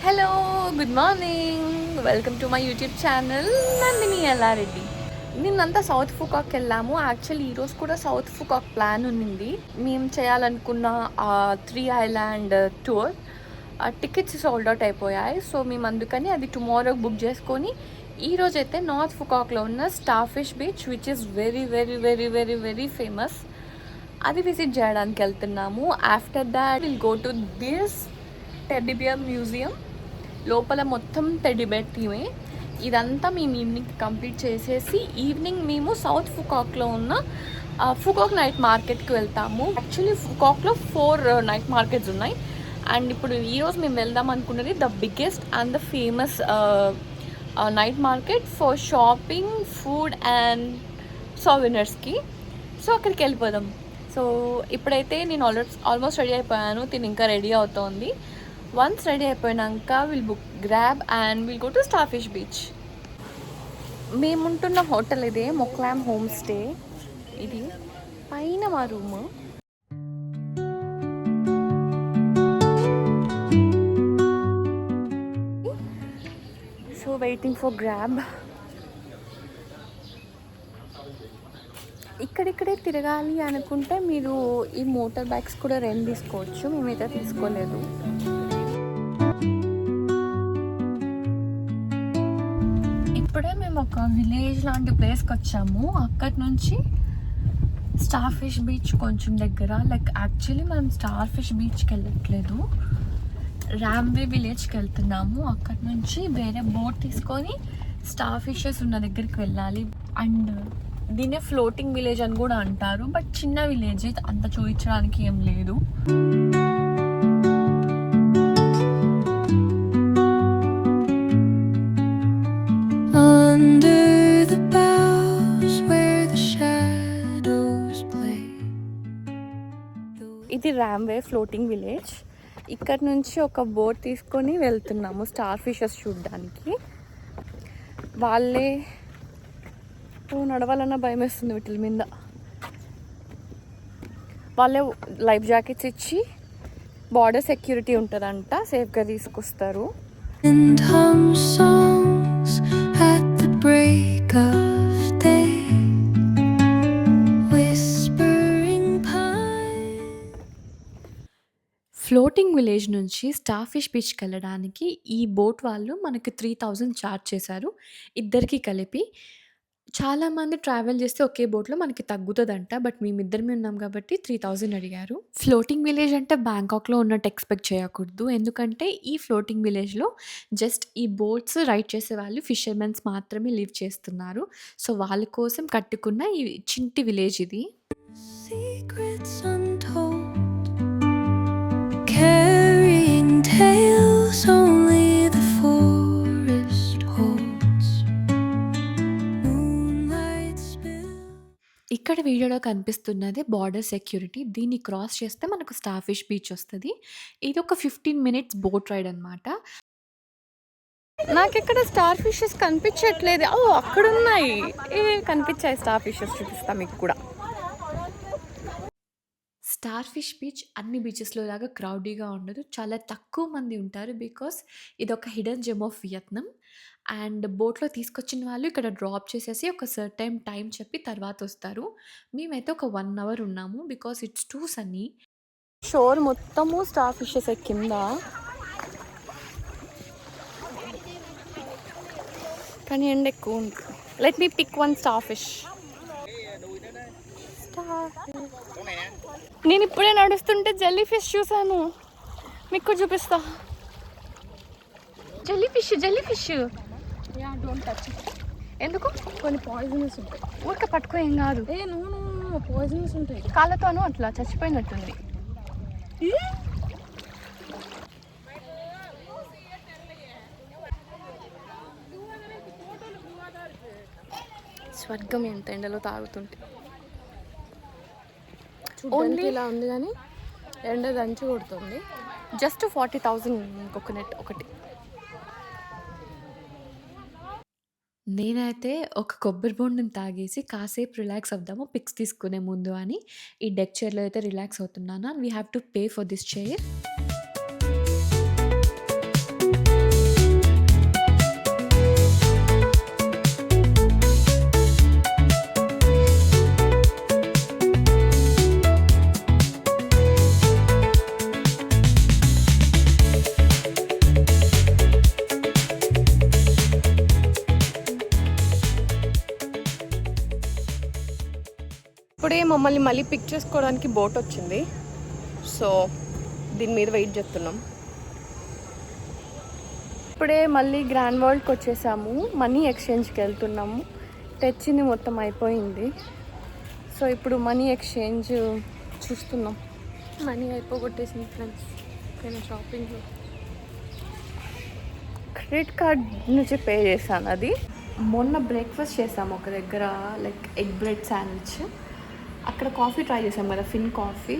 Hello! Good morning. Welcome to my YouTube channel Nandini Yellareddy. నిన్నంతా south ఫుకాక్‌కెళ్ళాము. Actually ఈరోజు కూడా south ఫుకాక్ plan ఉన్నింది. మేము చేయాలనుకున్న 3 island tour tickets sold out అయిపోయాయి. సో, మేము అందుకని అది టుమారోకి బుక్ చేసుకొని ఈరోజైతే నార్త్ ఫుకాక్‌లో ఉన్న starfish beach which is very very very very very famous. అది విజిట్ చేయడానికి వెళ్తున్నాము. After that will go to this teddy bear museum. లోపల మొత్తం టెడ్డీ బేర్ థీమే. ఇదంతా మేము ఈవినింగ్ కంప్లీట్ చేసేసి ఈవినింగ్ మేము సౌత్ ఫుకాక్లో ఉన్న ఫుకాక్ నైట్ మార్కెట్కి వెళ్తాము. యాక్చువల్లీ ఫుకాక్లో 4 నైట్ మార్కెట్స్ ఉన్నాయి. అండ్ ఇప్పుడు ఈరోజు మేము వెళ్దాం అనుకున్నది the biggest and the famous night market for shopping, food and సోవెనిర్స్కి. So అక్కడికి వెళ్ళిపోదాం. సో ఇప్పుడైతే నేను ఆల్మోస్ట్ రెడీ అయిపోయాను. తిని ఇంకా రెడీ అవుతోంది. వన్స్ రెడీ అయిపోయినాక will book Grab and will go to starfish beach. మేముంటున్న హోటల్ ఇదే మొక్లామ్ హోమ్ స్టే. ఇది పైన మా room. So waiting for Grab. ఇక్కడిక్కడే తిరగాలి అనుకుంటే మీరు ఈ మోటార్ బైక్స్ కూడా రెంట్ తీసుకోవచ్చు. మేమైతే తీసుకోలేదు. ఇప్పుడే మేము ఒక విలేజ్ లాంటి ప్లేస్కి వచ్చాము. అక్కడి నుంచి స్టార్‌ఫిష్ బీచ్ కొంచెం దగ్గర. లైక్ యాక్చువల్లీ మనం స్టార్‌ఫిష్ బీచ్కి వెళ్ళట్లేదు, రామ్వే విలేజ్కి వెళ్తున్నాము. అక్కడి నుంచి వేరే బోట్ తీసుకొని స్టార్‌ఫిషెస్ ఉన్న దగ్గరికి వెళ్ళాలి. అండ్ దీన్నే ఫ్లోటింగ్ విలేజ్ అని కూడా అంటారు. బట్ చిన్న విలేజ్, అంత చూపించడానికి ఏం లేదు. ఇది రామ్వే ఫ్లోటింగ్ విలేజ్. ఇక్కడ నుంచి ఒక బోట్ తీసుకొని వెళ్తున్నాము స్టార్‌ఫిషెస్ చూడడానికి. వాళ్ళే నడవాలన్న భయం వేస్తుంది వీటి మీద. వాళ్ళే లైఫ్ జాకెట్స్ ఇచ్చి బార్డర్ సెక్యూరిటీ ఉంటుందంట, సేఫ్గా తీసుకొస్తారు. ఫ్లోటింగ్ విలేజ్ నుంచి స్టార్‌ఫిష్ బీచ్కి వెళ్ళడానికి ఈ బోట్ వాళ్ళు మనకి 3000 ఛార్జ్ చేశారు ఇద్దరికి కలిపి. చాలామంది ట్రావెల్ చేస్తే ఒకే బోట్‌లో మనకి తగ్గుతదంట. బట్ మేమిద్దరమే ఉన్నాం కాబట్టి 3000 అడిగారు. ఫ్లోటింగ్ విలేజ్ అంటే బ్యాంకాక్‌లో ఉన్నట్టు ఎక్స్‌పెక్ట్ చేయకూడదు. ఎందుకంటే ఈ ఫ్లోటింగ్ విలేజ్‌లో జస్ట్ ఈ బోట్స్ రైడ్ చేసేవాళ్ళు ఫిషర్‌మెన్స్ మాత్రమే లివ్ చేస్తున్నారు. సో వాళ్ళ కోసం కట్టుకున్న ఈ చింటి విలేజ్ ఇది. ఇక్కడ వీడియోలో కనిపిస్తున్నది బార్డర్ సెక్యూరిటీ. దీన్ని క్రాస్ చేస్తే మనకు స్టార్‌ఫిష్ బీచ్ వస్తది. ఇది ఒక 15 మినిట్స్ బోట్ రైడ్ అనమాట. నాకిక్కడ స్టార్ ఫిషెస్ కనిపించట్లేదు. అక్కడున్నాయి. కనిపించాయి స్టార్ ఫిషెస్, చూపిస్తా మీకు కూడా. స్టార్‌ఫిష్ బీచ్ అన్ని బీచెస్‌లో లాగా క్రౌడీగా ఉండదు. చాలా తక్కువ మంది ఉంటారు. బికాస్ ఇదొక hidden gem of Vietnam. And బోట్‌లో తీసుకొచ్చిన వాళ్ళు ఇక్కడ డ్రాప్ చేసేసి ఒక సర్టెన్ టైమ్ చెప్పి తర్వాత వస్తారు. మేమైతే ఒక 1 అవర్ ఉన్నాము because it's too sunny. Shore మొత్తము స్టార్ ఫిషెస్ కింద. కానీ ఎండ ఎక్కువ ఉంటుంది. Let me pick one star fish. నేను ఇప్పుడే నడుస్తుంటే జెల్లీ ఫిష్ చూసాను, మీకు చూపిస్తా. Jelly fish don't touch. ఎందుకు? కొన్ని పాయిజనస్ ఉంటాయి. ఊరికే పట్టుకో, ఏం కాదు. నువ్వు పాయిజనస్ ఉంటాయి. కాళ్ళతోనూ అట్లా చచ్చిపోయినట్టుంది. స్వర్గం ఎంత ఎండలో తాగుతుంటే. ఓన్లీ ఇలా ఉంది కానీ ఎండ దంచి కొడుతుంది. జస్ట్ 40,000 కోకోనట్ ఒకటి. నేనైతే ఒక కొబ్బరి బొండం తాగేసి కాసేపు రిలాక్స్ అవుదాము పిక్స్ తీసుకునే ముందు అని ఈ డెక్ చైర్‌లో అయితే రిలాక్స్ అవుతున్నాను. We have to pay for this chair. ఇప్పుడే మమ్మల్ని మళ్ళీ పిక్ చేసుకోవడానికి బోట్ వచ్చింది. సో దీని మీద వెయిట్ చేస్తున్నాం. ఇప్పుడే మళ్ళీ గ్రాండ్ వరల్డ్కి వచ్చేసాము. మనీ ఎక్స్చేంజ్కి వెళ్తున్నాము. తెచ్చింది మొత్తం అయిపోయింది. సో ఇప్పుడు మనీ ఎక్స్చేంజ్ చూస్తున్నాం. మనీ అయిపోగొట్టేసింది ఫ్రెండ్స్ నేను షాపింగ్లో. క్రెడిట్ కార్డ్ నుంచి పే చేశాను. అది మొన్న బ్రేక్ఫాస్ట్ చేసాము ఒక దగ్గర, లైక్ ఎగ్ బ్రెడ్ శాండ్విచ్. అక్కడ కాఫీ ట్రై చేసాం కదా, ఫిన్ కాఫీ.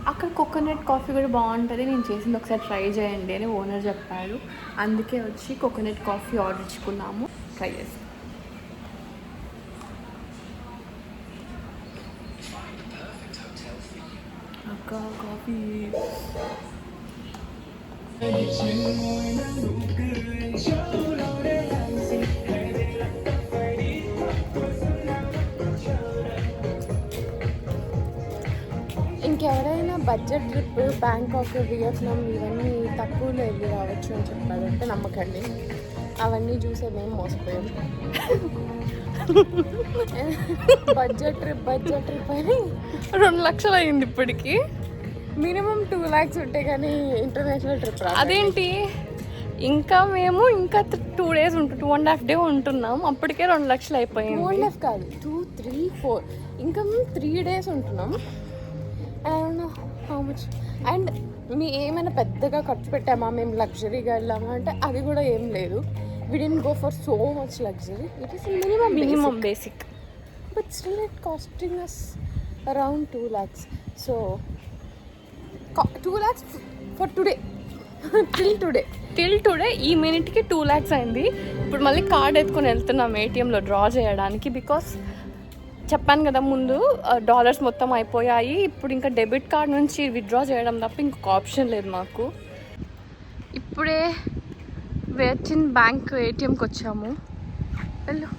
అక్కడ కోకోనట్ కాఫీ కూడా బాగుంటుంది, నేను చేసింది ఒకసారి ట్రై చేయండి అని ఓనర్ చెప్పారు. అందుకే వచ్చి కోకోనట్ కాఫీ ఆర్డర్ ఇచ్చుకున్నాము, ట్రై చేసాం. అక్క కాఫీ ఇంకెవరైనా బడ్జెట్ ట్రిప్ బ్యాంకాక్, వియత్నాం ఇవన్నీ తక్కువలో వెళ్ళి రావచ్చు అని చెప్పారంటే నమ్మకండి. అవన్నీ చూసే మేము మోసపోయాం. బడ్జెట్ ట్రిప్ అని 2 లక్షలు అయింది ఇప్పటికి. మినిమం 2 lakhs ఉంటే కానీ ఇంటర్నేషనల్ ట్రిప్ రా. అదేంటి ఇంకా మేము ఇంకా 2 days 2.5 days ఉంటున్నాం, అప్పటికే 2 లక్షలు అయిపోయింది. 2.5 కాదు, 2, 3, 4 ఇంకా మేము 3 days ఉంటున్నాం. And how much. అండ్ మీ ఏమైనా పెద్దగా ఖర్చు పెట్టామా, మేము లగ్జరీగా వెళ్ళామా అంటే అది కూడా ఏం లేదు. We didn't go for so much luxury. It is minimum basic but still it costing us around 2 lakhs. So 2 lakhs for today. Till today ఈ మినిట్కి 2 lakhs అయింది. ఇప్పుడు మళ్ళీ కార్డ్ ఎత్తుకొని వెళ్తున్నాం ఏటీఎంలో డ్రా చేయడానికి. బికాస్ చెప్పాను కదా ముందు, డాలర్స్ మొత్తం అయిపోయాయి. ఇప్పుడు ఇంకా డెబిట్ కార్డ్ నుంచి విత్డ్రా చేయడం తప్ప ఇంకొక ఆప్షన్ లేదు మాకు. ఇప్పుడే వచ్చిన బ్యాంక్ ఏటీఎంకి వచ్చాము. వెళ్ళు.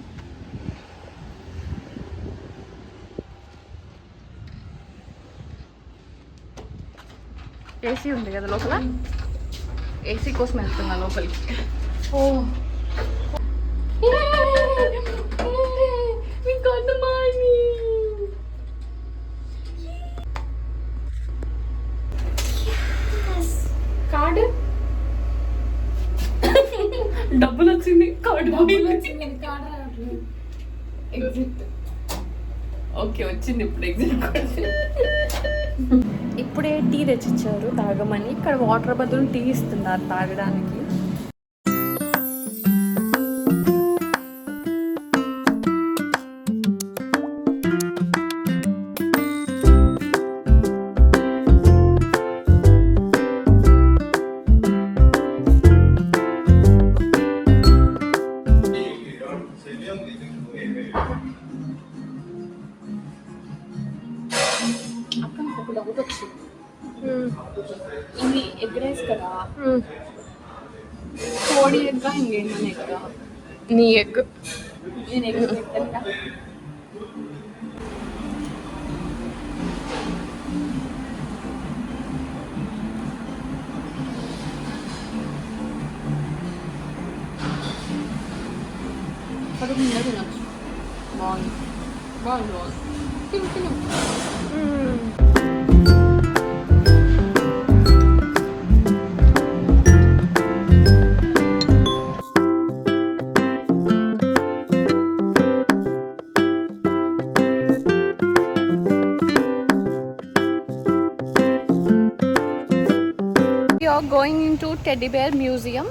ఏసీ ఉంది కదా లోపల, ఏసీ కోసం వెళ్తున్నా లోపలికి. ఓ కార్డు డబ్బులు వచ్చింది, కార్డు ఎగ్జిట్. ఓకే వచ్చింది ఇప్పుడు ఎగ్జిట్. ఇప్పుడే టీ తెచ్చిచ్చారు తాగమని. ఇక్కడ వాటర్ బదులు టీ ఇస్తున్నారు తాగడానికి. ఇది ఎగ్ రైస్ కదా, కోడి ఎగ్ ఇంకేమన్నా ఎగ్? నీ ఎగ్. నేను ఎగ్ పెట్టాను. అది ముందే తినచ్చు. బాగుంది బాగుంది బాగుంది. తిను. Going in to teddy bear museum.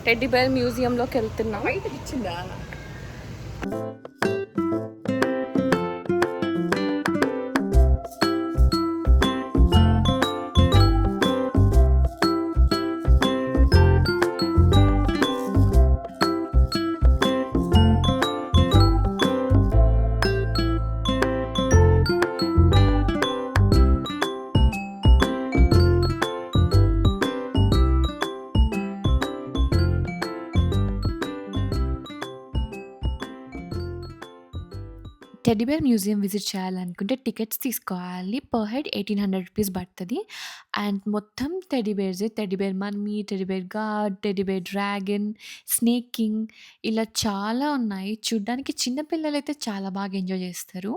Teddy bear మ్యూజియంలోకి వెళ్తున్నాం. ఇచ్చిందా? టెడ్డీబేర్ మ్యూజియం విజిట్ చేయాలనుకుంటే టికెట్స్ తీసుకోవాలి. పర్ హెడ్ 1800 రూపీస్ పడుతుంది. అండ్ మొత్తం టెడ్డీబేర్సే. Teddy bear mummy, teddy bear god, teddy bear dragon, snake king ఇలా చాలా ఉన్నాయి. చూడ్డానికి చిన్న పిల్లలైతే చాలా బాగా ఎంజాయ్ చేస్తారు.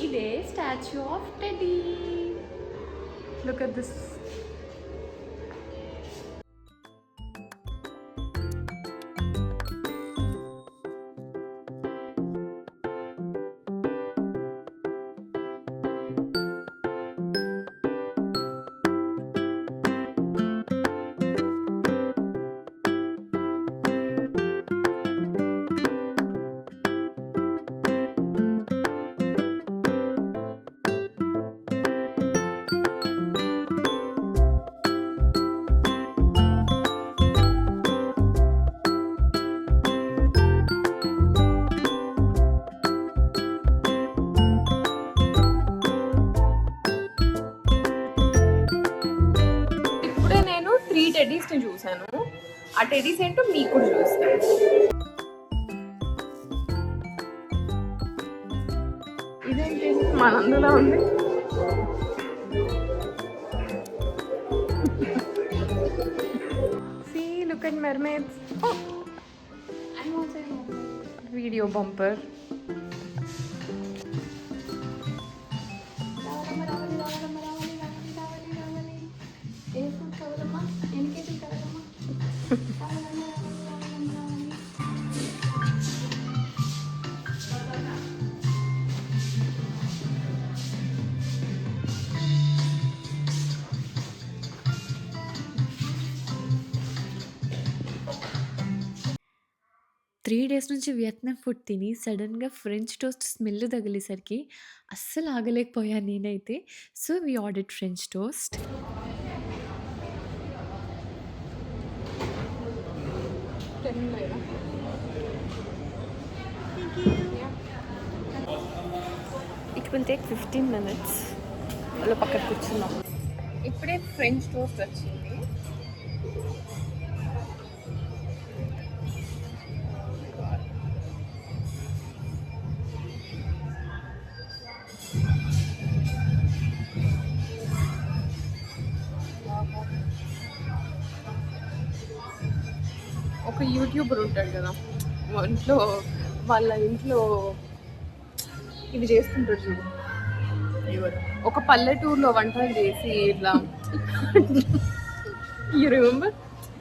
ఇదే statue of teddy. Look at this. ఇప్పుడే నేను 3 టెడ్డీస్ని చూశాను. ఆ టెడ్డీస్ ఏంటో మీకు కూడా చూస్తాను. ఇదేంటి మనందులో ఉంది. See, look at mermaids. Oh, I'm also in video bumper. Three days నుంచి వియత్నాం ఫుడ్ తిని సడన్గా ఫ్రెంచ్ టోస్ట్ స్మెల్ తగిలేసరికి అస్సలు ఆగలేకపోయాను నేనైతే. So we ordered French toast. It will take 15 minutes. అలా పక్కన కూర్చున్నాం. ఇప్పుడే ఫ్రెంచ్ టోస్ట్ వచ్చింది. ఒక యూట్యూబర్ ఉంటాడు కదా, వాళ్ళ ఇంట్లో ఇవి చేస్తుంటాడు చూడు. ఒక పల్లెటూరులో వంటలు చేసి ఇట్లా యూ రిమెంబర్,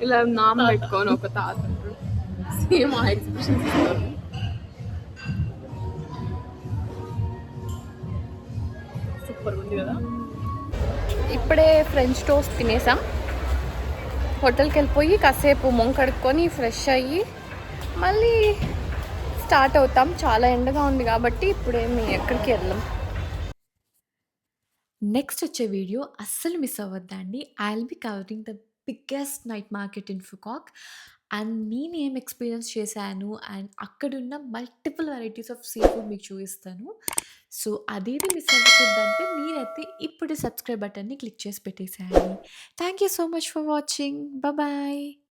ఇలా నామ పెట్టుకొని ఒక తాత ఉంటాడు. సేమ్ ఆ ఎక్స్ప్రెషన్స్ ఇస్తారు. సూపర్ ఉంది కదా. ఇప్పుడే ఫ్రెంచ్ టోస్ట్ తినేసాం. హోటల్కి వెళ్ళిపోయి కాసేపు మొంగ్ కడుక్కొని ఫ్రెష్ అయ్యి మళ్ళీ స్టార్ట్ అవుతాం. చాలా ఎండగా ఉంది కాబట్టి ఇప్పుడేమి ఎక్కడికి వెళ్ళాం. నెక్స్ట్ వచ్చే వీడియో అస్సలు మిస్ అవ్వద్దండి. I will be covering the biggest night market in Phu Quoc and నేను ఏం ఎక్స్పీరియన్స్ చేశాను అండ్ అక్కడున్న multiple varieties of sea food మీకు చూపిస్తాను. సో అదేది మిస్ అవ్వకూడదంటే మీరైతే ఇప్పుడు సబ్స్క్రైబ్ బటన్ని క్లిక్ చేసి పెట్టేసేయండి. Thank you so much for watching. Bye.